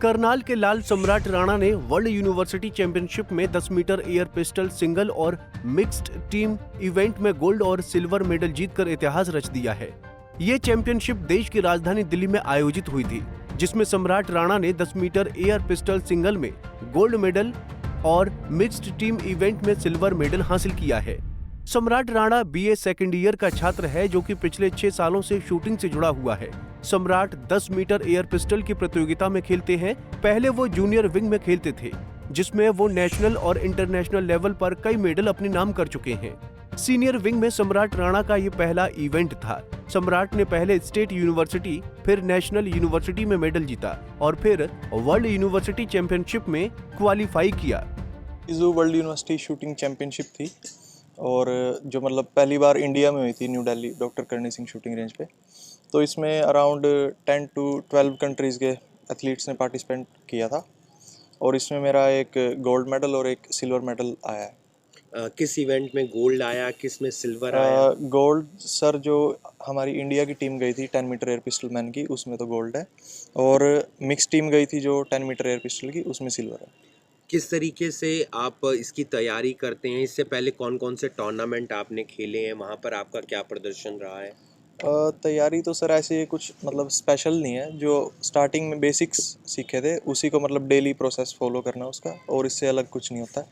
करनाल के लाल सम्राट राणा ने वर्ल्ड यूनिवर्सिटी चैंपियनशिप में 10 मीटर एयर पिस्टल सिंगल और मिक्स्ड टीम इवेंट में गोल्ड और सिल्वर मेडल जीतकर इतिहास रच दिया है। ये चैंपियनशिप देश की राजधानी दिल्ली में आयोजित हुई थी, जिसमें सम्राट राणा ने 10 मीटर एयर पिस्टल सिंगल में गोल्ड मेडल और मिक्स्ड टीम इवेंट में सिल्वर मेडल हासिल किया है। सम्राट राणा बीए सेकेंड ईयर का छात्र है, जो कि पिछले 6 सालों से शूटिंग से जुड़ा हुआ है। सम्राट 10 मीटर एयर पिस्टल की प्रतियोगिता में खेलते हैं। पहले वो जूनियर विंग में खेलते थे, जिसमें वो नेशनल और इंटरनेशनल लेवल पर कई मेडल अपने नाम कर चुके हैं। सीनियर विंग में सम्राट राणा का ये पहला इवेंट था। सम्राट ने पहले स्टेट यूनिवर्सिटी, फिर नेशनल यूनिवर्सिटी में मेडल जीता और फिर वर्ल्ड यूनिवर्सिटी चैंपियनशिप में क्वालिफाई किया। जो वर्ल्ड यूनिवर्सिटी शूटिंग चैंपियनशिप थी और जो मतलब पहली बार इंडिया में हुई थी, new Delhi doctor Karni Singh shooting range पे, तो इसमें अराउंड 10 to 12 कंट्रीज़ के एथलीट्स ने पार्टिसिपेट किया था और इसमें मेरा एक गोल्ड मेडल और एक सिल्वर मेडल आया है। किस इवेंट में गोल्ड आया, किस में सिल्वर आया? गोल्ड सर, जो हमारी इंडिया की टीम गई थी 10 मीटर एयर पिस्टल मैन की, उसमें तो गोल्ड है, और मिक्स टीम गई थी जो 10 मीटर एयर पिस्टल की, उसमें सिल्वर है। किस तरीके से आप इसकी तैयारी करते हैं? इससे पहले कौन कौन से टूर्नामेंट आपने खेले हैं, वहाँ पर आपका क्या प्रदर्शन रहा है? तैयारी तो सर ऐसे कुछ मतलब स्पेशल नहीं है। जो स्टार्टिंग में बेसिक्स सीखे थे उसी को मतलब डेली प्रोसेस फॉलो करना उसका, और इससे अलग कुछ नहीं होता।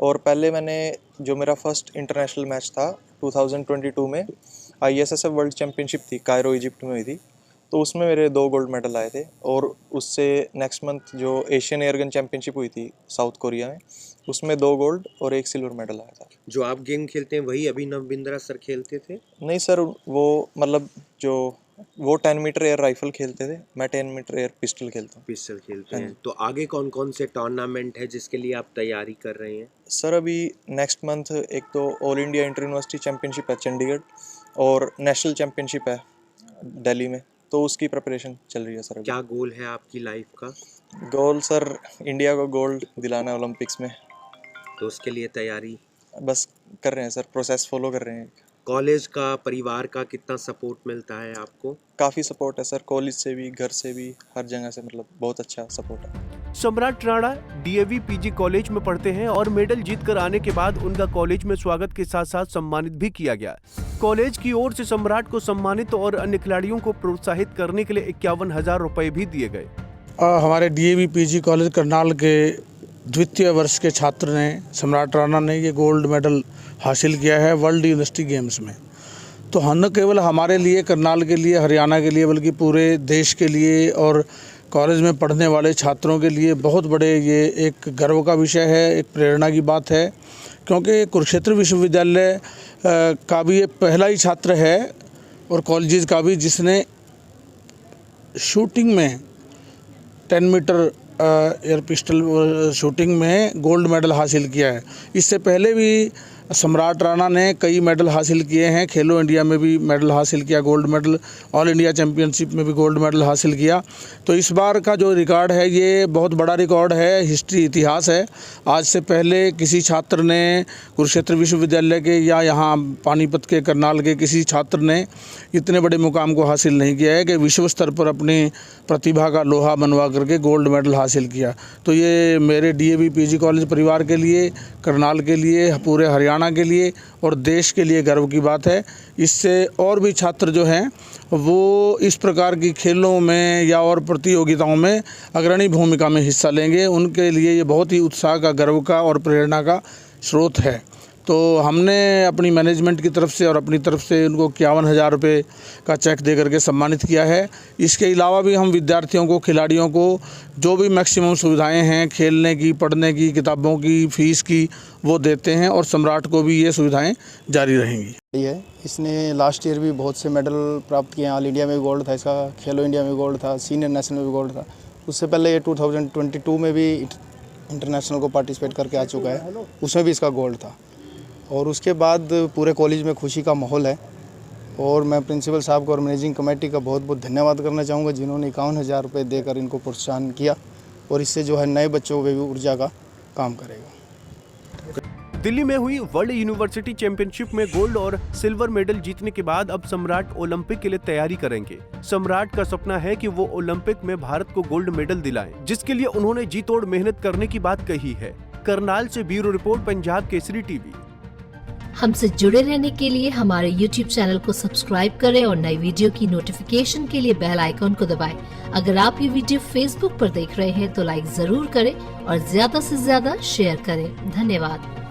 और पहले मैंने जो मेरा फर्स्ट इंटरनेशनल मैच था 2022 में ISSF वर्ल्ड चैम्पियनशिप थी, कायरो इजिप्ट में हुई थी, तो उसमें मेरे 2 गोल्ड मेडल आए थे। और उससे नेक्स्ट मंथ जो एशियन एयरगन चैम्पियनशिप हुई थी साउथ कोरिया में, उसमें 2 गोल्ड और 1 सिल्वर मेडल आया था। जो आप गेम खेलते हैं वही अभिनव बिंद्रा सर खेलते थे? नहीं सर, वो मतलब वो 10 मीटर एयर राइफल खेलते थे, मैं 10 मीटर एयर पिस्टल खेलता हूँ। पिस्टल खेलते हैं। तो आगे कौन कौन से टूर्नामेंट है जिसके लिए आप तैयारी कर रहे हैं? सर अभी नेक्स्ट मंथ एक तो all India inter university championship है चंडीगढ़, और नेशनल चैम्पियनशिप है दिल्ली में, तो उसकी प्रिपरेशन चल रही है सर। क्या गोल है आपकी लाइफ का? गोल सर इंडिया को गोल्ड दिलाना है ओलंपिक्स में, तो उसके लिए तैयारी बस कर रहे हैं सर, प्रोसेस फॉलो कर रहे हैं। कॉलेज का, परिवार का कितना सपोर्ट मिलता है आपको? काफ़ी सपोर्ट है सर, कॉलेज से भी, घर से भी, हर जगह से, मतलब बहुत अच्छा सपोर्ट है। सम्राट राणा DAV PG कॉलेज में पढ़ते हैं और मेडल जीतकर आने के बाद उनका कॉलेज में स्वागत के साथ साथ सम्मानित भी किया गया। कॉलेज की ओर से सम्राट को सम्मानित और अन्य खिलाड़ियों को प्रोत्साहित करने के लिए 51,000 रुपए भी दिए गए। हमारे DAV PG कॉलेज करनाल के द्वितीय वर्ष के छात्र ने, सम्राट राणा ने, ये गोल्ड मेडल हासिल किया है वर्ल्ड यूनिवर्सिटी गेम्स में। तो न केवल हमारे लिए, करनाल के लिए, हरियाणा के लिए, बल्कि पूरे देश के लिए और कॉलेज में पढ़ने वाले छात्रों के लिए बहुत बड़े ये एक गर्व का विषय है, एक प्रेरणा की बात है, क्योंकि कुरुक्षेत्र विश्वविद्यालय का भी ये पहला ही छात्र है और कॉलेज का भी जिसने शूटिंग में 10 मीटर एयर पिस्टल शूटिंग में गोल्ड मेडल हासिल किया है। इससे पहले भी सम्राट राणा ने कई मेडल हासिल किए हैं। खेलो इंडिया में भी मेडल हासिल किया, gold medal, all India championship में भी गोल्ड मेडल हासिल किया। तो इस बार का जो रिकॉर्ड है ये बहुत बड़ा रिकॉर्ड है, हिस्ट्री, इतिहास है। आज से पहले किसी छात्र ने कुरुक्षेत्र विश्वविद्यालय के या यहाँ पानीपत के, करनाल के किसी छात्र ने इतने बड़े मुकाम को हासिल नहीं किया है कि विश्व स्तर पर अपनी प्रतिभा का लोहा बनवा करके गोल्ड मेडल हासिल किया। तो ये मेरे DAV PG कॉलेज परिवार के लिए, करनाल के लिए, पूरे हरियाणा के लिए और देश के लिए गर्व की बात है। इससे और भी छात्र जो हैं वो इस प्रकार की खेलों में या और प्रतियोगिताओं में अग्रणी भूमिका में हिस्सा लेंगे। उनके लिए ये बहुत ही उत्साह का, गर्व का और प्रेरणा का स्रोत है। तो हमने अपनी मैनेजमेंट की तरफ से और अपनी तरफ से उनको 51,000 रुपये का चेक दे करके सम्मानित किया है। इसके अलावा भी हम विद्यार्थियों को, खिलाड़ियों को जो भी मैक्सिमम सुविधाएं हैं खेलने की, पढ़ने की, किताबों की, फीस की, वो देते हैं और सम्राट को भी ये सुविधाएं जारी रहेंगी। है इसने लास्ट ईयर भी बहुत से मेडल प्राप्त किए हैं। ऑल इंडिया में भी गोल्ड था इसका, खेलो इंडिया में गोल्ड था, सीनियर नेशनल में भी गोल्ड था। उससे पहले ये 2022 में भी इंटरनेशनल को पार्टिसिपेट करके आ चुका है, उसमें भी इसका गोल्ड था। और उसके बाद पूरे कॉलेज में खुशी का माहौल है और मैं प्रिंसिपल साहब को और मैनेजिंग कमेटी का बहुत बहुत धन्यवाद करना चाहूँगा, जिन्होंने 51,000 रुपये देकर इनको प्रोत्साहन किया और इससे जो है नए बच्चों को भी ऊर्जा का काम करेगा। दिल्ली में हुई वर्ल्ड यूनिवर्सिटी चैंपियनशिप में गोल्ड और सिल्वर मेडल जीतने के बाद अब सम्राट ओलंपिक के लिए तैयारी करेंगे। सम्राट का सपना है कि वो ओलंपिक में भारत को गोल्ड मेडल दिलाएं, जिसके लिए उन्होंने जी तोड़ मेहनत करने की बात कही है। करनाल से bureau report, Punjab Kesari TV. हमसे जुड़े रहने के लिए हमारे YouTube चैनल को सब्सक्राइब करें और नई वीडियो की नोटिफिकेशन के लिए बेल आइकॉन को दबाएं। अगर आप ये वीडियो Facebook पर देख रहे हैं तो लाइक जरूर करें और ज्यादा से ज्यादा शेयर करें। धन्यवाद।